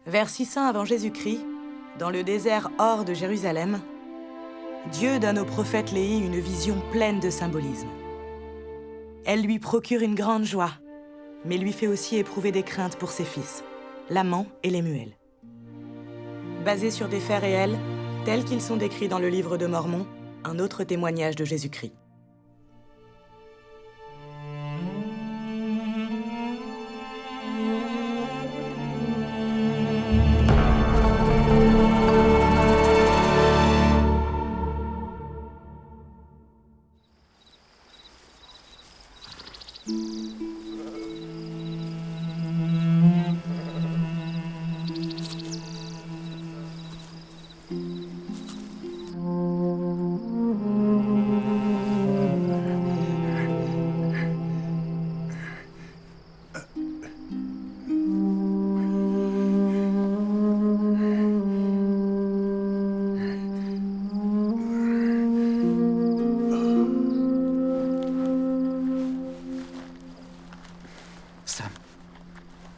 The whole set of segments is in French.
Vers 600 avant Jésus-Christ, dans le désert hors de Jérusalem, Dieu donne au prophète Léhi une vision pleine de symbolisme. Elle lui procure une grande joie, mais lui fait aussi éprouver des craintes pour ses fils, l'amant et Lemuel. Basés sur des faits réels, tels qu'ils sont décrits dans le livre de Mormon, un autre témoignage de Jésus-Christ.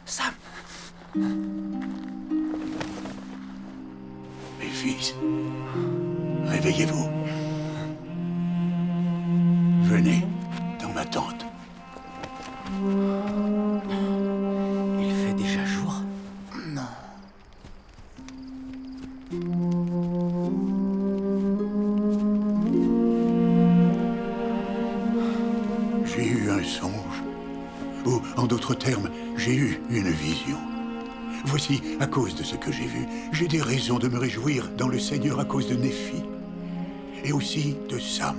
Sam. Mes fils, réveillez-vous. Venez dans ma tente. Il fait déjà jour? Non. J'ai eu un songe. Ou, en d'autres termes, j'ai eu une vision. Voici, à cause de ce que j'ai vu, j'ai des raisons de me réjouir dans le Seigneur à cause de Néphi. Et aussi de Sam.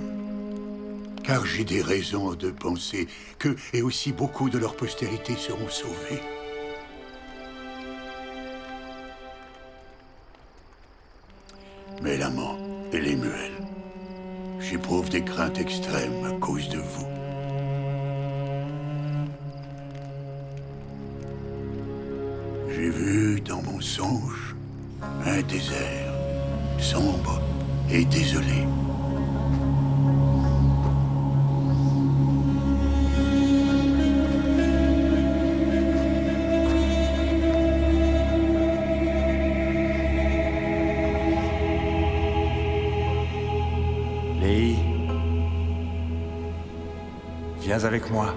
Car j'ai des raisons de penser qu'eux et aussi beaucoup de leur postérité seront sauvés. Mais l'amant et Lemuel, j'éprouve des craintes extrêmes à cause de vous. J'ai vu dans mon songe un désert sombre et désolé. Léhi, viens avec moi.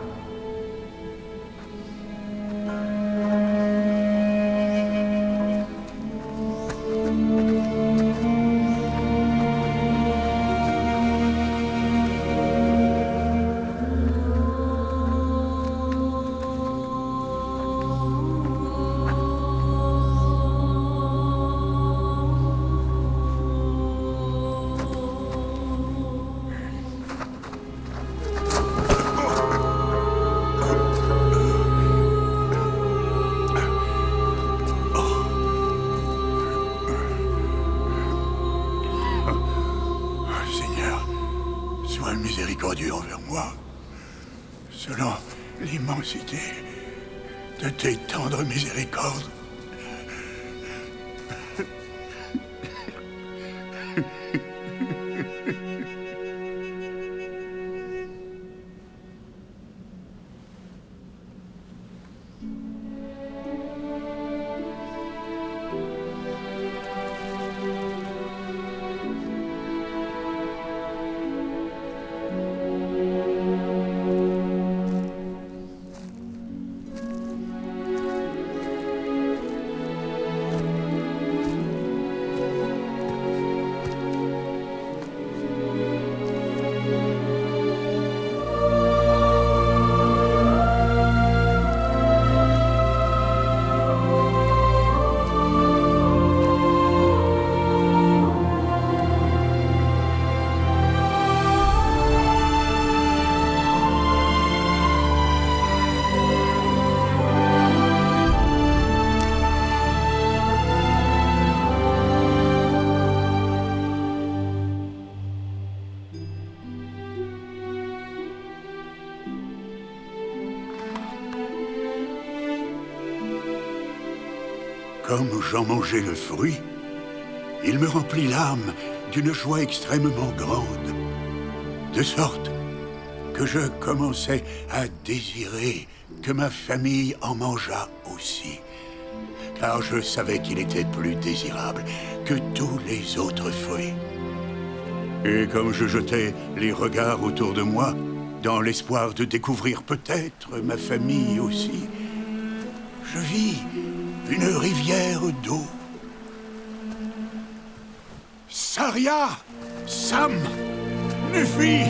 Sois miséricordieux envers moi, selon l'immensité de tes tendres miséricordes. Comme j'en mangeais le fruit, il me remplit l'âme d'une joie extrêmement grande, de sorte que je commençais à désirer que ma famille en mangeât aussi, car je savais qu'il était plus désirable que tous les autres fruits. Et comme je jetais les regards autour de moi, dans l'espoir de découvrir peut-être ma famille aussi, je vis une rivière d'eau. Saria, Sam, Nufi,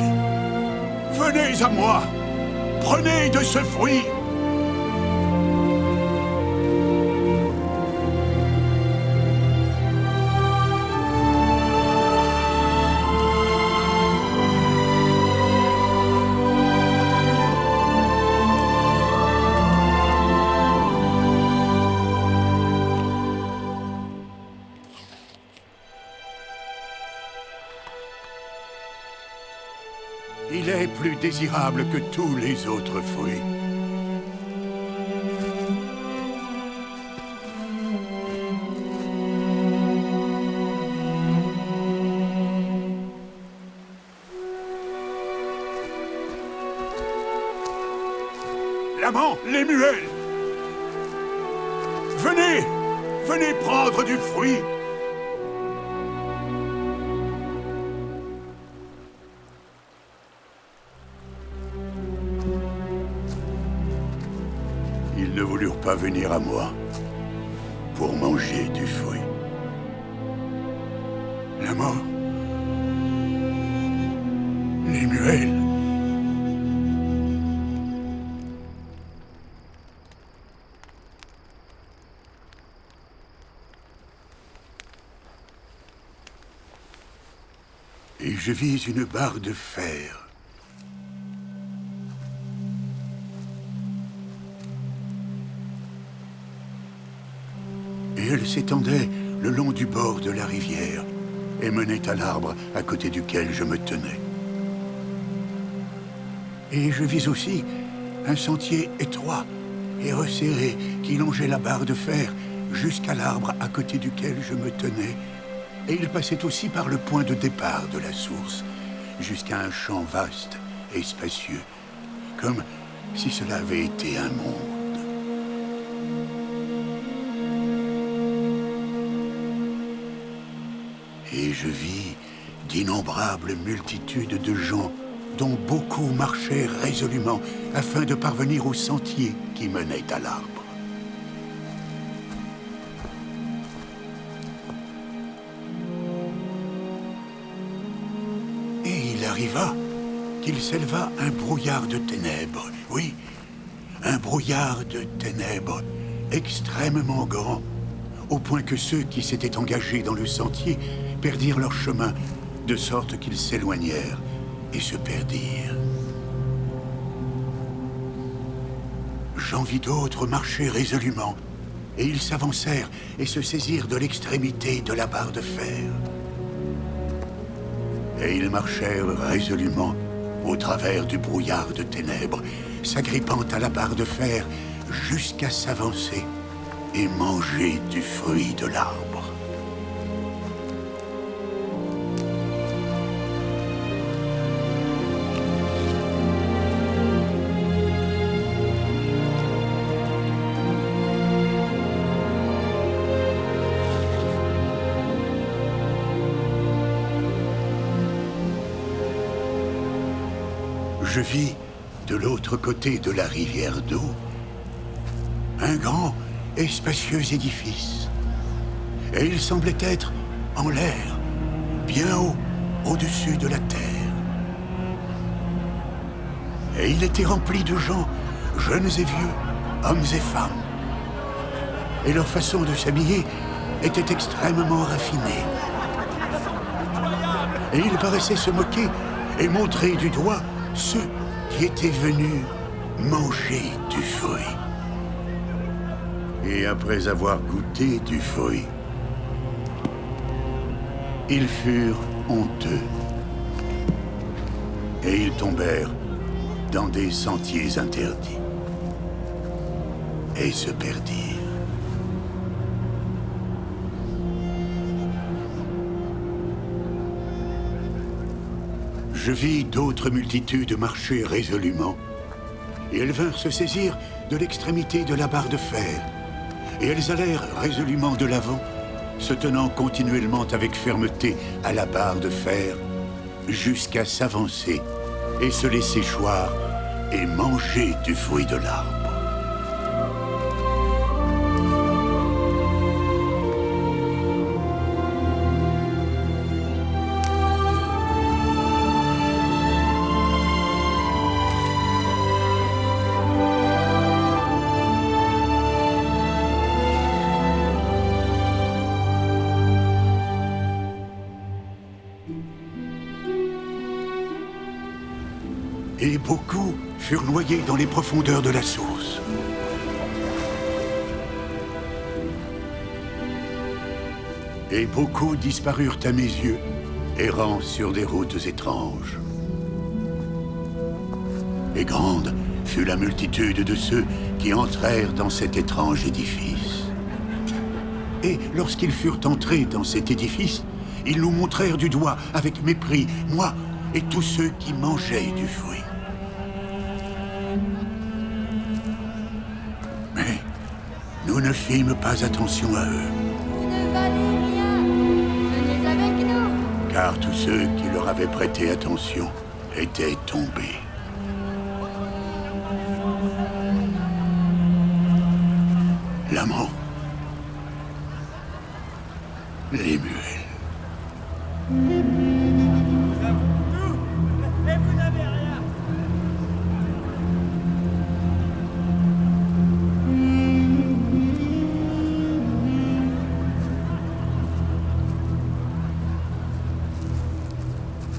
venez à moi, prenez de ce fruit. Il est plus désirable que tous les autres fruits. L'amant, les muelles! Venez! Venez prendre du fruit! Ils ne voulurent pas venir à moi pour manger du fruit. L'amant, les muelles. Et je vis une barre de fer. Et elle s'étendait le long du bord de la rivière et menait à l'arbre à côté duquel je me tenais. Et je vis aussi un sentier étroit et resserré qui longeait la barre de fer jusqu'à l'arbre à côté duquel je me tenais. Et il passait aussi par le point de départ de la source, jusqu'à un champ vaste et spacieux, comme si cela avait été un monde. Et je vis d'innombrables multitudes de gens, dont beaucoup marchaient résolument afin de parvenir au sentier qui menait à l'arbre. Arriva qu'il s'éleva un brouillard de ténèbres. Oui, un brouillard de ténèbres extrêmement grand, au point que ceux qui s'étaient engagés dans le sentier perdirent leur chemin, de sorte qu'ils s'éloignèrent et se perdirent. J'en vis d'autres marcher résolument, et ils s'avancèrent et se saisirent de l'extrémité de la barre de fer. Et ils marchèrent résolument au travers du brouillard de ténèbres, s'agrippant à la barre de fer jusqu'à s'avancer et manger du fruit de l'arbre. Je vis, de l'autre côté de la rivière d'eau, un grand et spacieux édifice. Et il semblait être en l'air, bien haut, au-dessus de la terre. Et il était rempli de gens, jeunes et vieux, hommes et femmes. Et leur façon de s'habiller était extrêmement raffinée. Et ils paraissaient se moquer et montrer du doigt ceux qui étaient venus manger du fruit. Et après avoir goûté du fruit, ils furent honteux. Et ils tombèrent dans des sentiers interdits et se perdirent. Je vis d'autres multitudes marcher résolument, et elles vinrent se saisir de l'extrémité de la barre de fer, et elles allèrent résolument de l'avant, se tenant continuellement avec fermeté à la barre de fer, jusqu'à s'avancer et se laisser choir et manger du fruit de l'arbre. Et beaucoup furent noyés dans les profondeurs de la source. Et beaucoup disparurent à mes yeux, errant sur des routes étranges. Et grande fut la multitude de ceux qui entrèrent dans cet étrange édifice. Et lorsqu'ils furent entrés dans cet édifice, ils nous montrèrent du doigt avec mépris, moi et tous ceux qui mangeaient du fruit. Mais nous ne fîmes pas attention à eux. Vous ne valez rien. Venez avec nous. Car tous ceux qui leur avaient prêté attention étaient tombés. L'amant. Les muelles.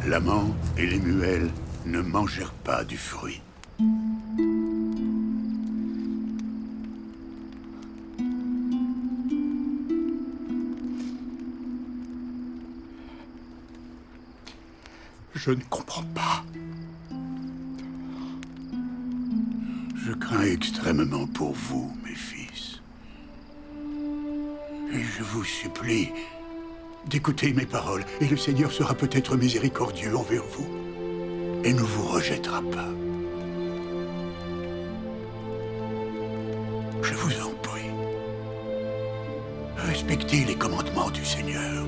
L'amant et les muelles ne mangèrent pas du fruit. Je ne comprends pas. Je crains extrêmement pour vous, mes fils. Et je vous supplie d'écouter mes paroles, et le Seigneur sera peut-être miséricordieux envers vous, et ne vous rejettera pas. Je vous en prie, respectez les commandements du Seigneur.